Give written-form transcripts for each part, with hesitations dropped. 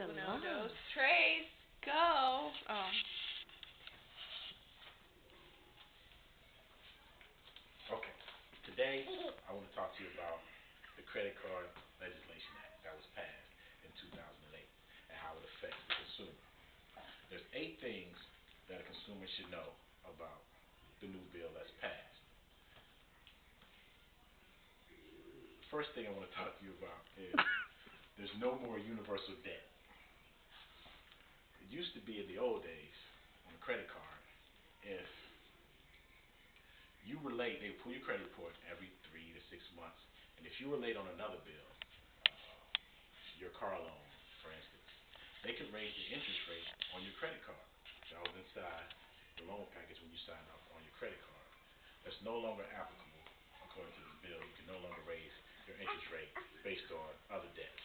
Uno, dos, tres, go. Oh. Okay. Today, I want to talk to you about the Credit Card Legislation Act that was passed in 2008 and how it affects the consumer. There's 8 things that a consumer should know about the new bill that's passed. The first thing I want to talk to you about is there's no more universal debt. It used to be in the old days on a credit card, if you were late, they would pull your credit report every 3 to 6 months. And if you were late on another bill, your car loan, for instance, they could raise the interest rate on your credit card. That was inside the loan package when you signed up on your credit card. That's no longer applicable according to this bill. You can no longer raise your interest rate based on other debts.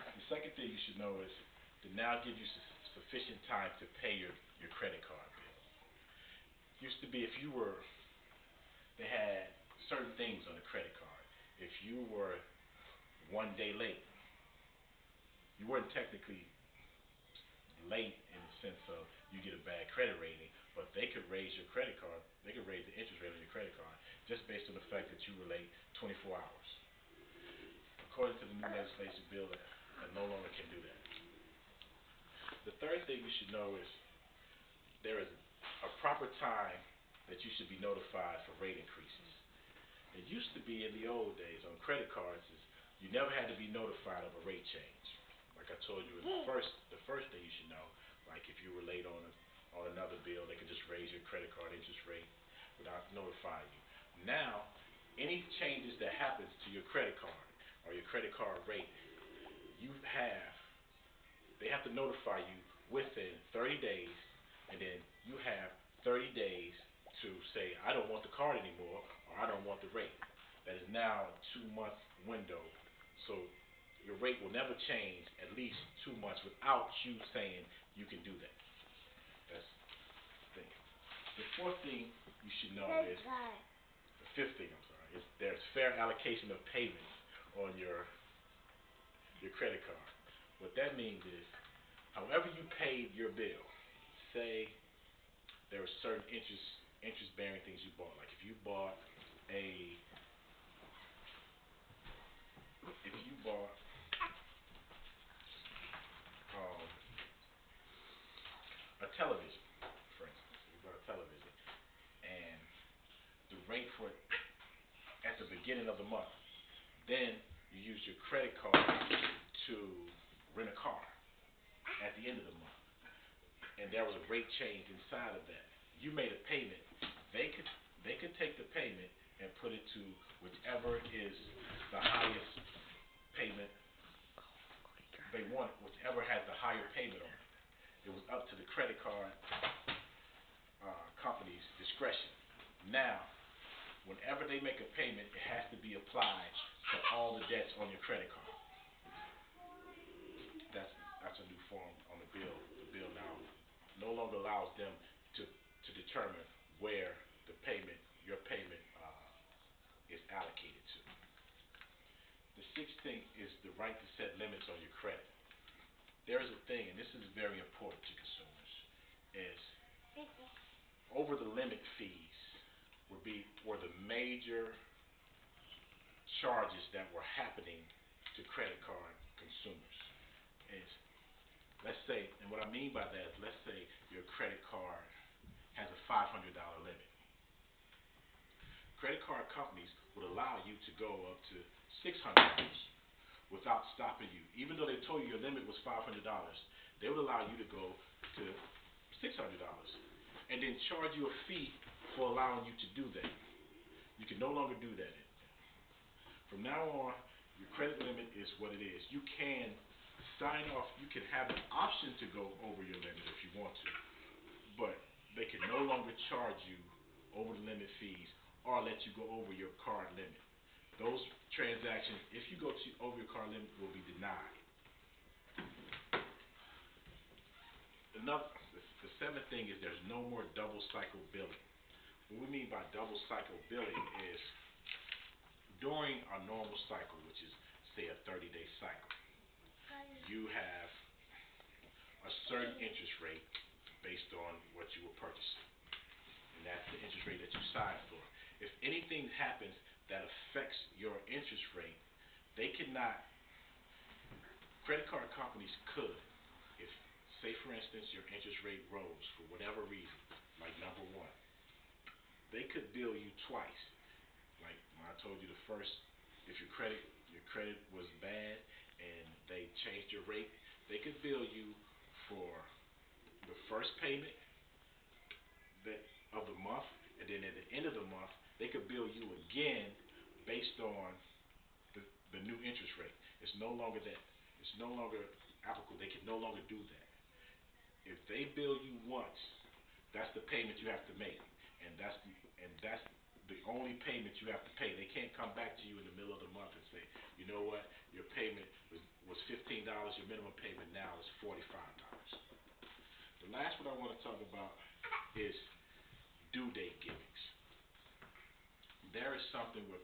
The second thing you should know is to now give you sufficient time to pay your credit card bill. Used to be they had certain things on the credit card. If you were one day late, you weren't technically late in the sense of you get a bad credit rating, but they could raise your credit card, they could raise the interest rate on your credit card just based on the fact that you were late 24 hours. According to the new legislation bill, that no longer can do that. The third thing you should know is there is a proper time that you should be notified for rate increases. It used to be in the old days on credit cards is you never had to be notified of a rate change. Like I told you in the first thing you should know, like if you were late on another bill, they could just raise your credit card interest rate without notifying you. Now, any changes that happens to your credit card or your credit card rate, they have to notify you within 30 days, and then you have 30 days to say, I don't want the card anymore, or I don't want the rate. That is now a 2-month window, so your rate will never change at least 2 months without you saying you can do that. That's the thing. The fourth thing you should know is, the fifth thing, I'm sorry, is there's fair allocation of payments on your credit card. What that means is, however you paid your bill, say there are certain interest-bearing things you bought. Like if you bought a television, for instance, you bought a television, and the rate for it at the beginning of the month, then you use your credit card to rent a car at the end of the month, and there was a rate change inside of that. You made a payment. They could take the payment and put it to whichever is the highest payment they want, whichever has the higher payment on it. It was up to the credit card company's discretion. Now, whenever they make a payment, it has to be applied to all the debts on your credit card. That's a new form on the bill. The bill now no longer allows them to determine where your payment is allocated to. The sixth thing is the right to set limits on your credit. There is a thing, and this is very important to consumers, is over the limit fees were the major charges that were happening to credit card consumers. Is, let's say, and what I mean by that is, let's say your credit card has a $500 limit. Credit card companies would allow you to go up to $600 without stopping you. Even though they told you your limit was $500, they would allow you to go to $600 and then charge you a fee for allowing you to do that. You can no longer do that. From now on, your credit limit is what it is. You can sign off, you can have an option to go over your limit if you want to, but they can no longer charge you over the limit fees or let you go over your card limit. Those transactions, if you go over your card limit, will be denied. The seventh thing is there's no more double cycle billing. What we mean by double cycle billing is during our normal cycle, which is say a 30-day cycle, you have a certain interest rate based on what you were purchasing. And that's the interest rate that you signed for. If anything happens that affects your interest rate, they cannot, credit card companies could, if, say for instance, your interest rate rose for whatever reason, like number one, they could bill you twice. Like when I told you the first, if your credit was bad and they changed your rate, they could bill you for the first payment of the month, and then at the end of the month, they could bill you again based on the new interest rate. It's no longer that. It's no longer applicable. They can no longer do that. If they bill you once, that's the payment you have to make, and that's the only payment you have to pay. They can't come back to you in the middle of the month and say, you know what, your payment was $15. Your minimum payment now is $45. The last one I want to talk about is due date gimmicks. There is something where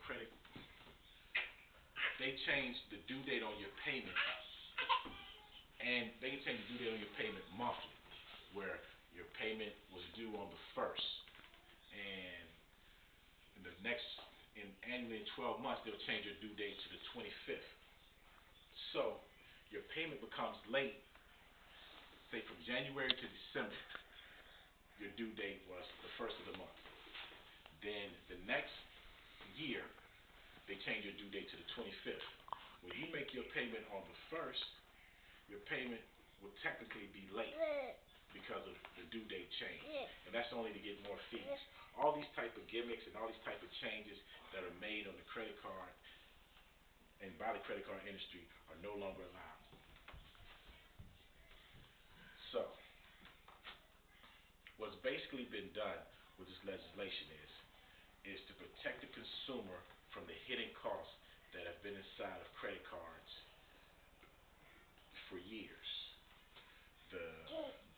they change the due date on your payment, and they can change the due date on your payment monthly, where your payment was due on the 1st, and annually in 12 months they'll change your due date to the 25th. So your payment becomes late, say from January to December. Your due date was the 1st of the month. Then the next year, they change your due date to the 25th. When you make your payment on the 1st, your payment will technically be late because of the due date change. And that's only to get more fees. All these type of gimmicks and all these type of changes that are made on the credit card and by the credit card industry are no longer allowed. So, what's basically been done with this legislation is to protect the consumer from the hidden costs that have been inside of credit cards for years. The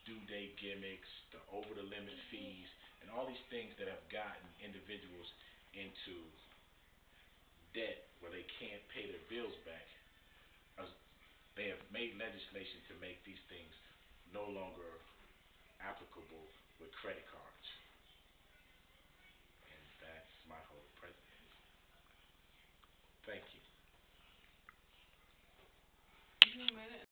due date gimmicks, the over the limit fees, and all these things that have gotten individuals into debt where they can't pay their bills back. They have made legislation to make these things no longer applicable with credit cards. And that's my whole presentation. Thank you. Give me a minute.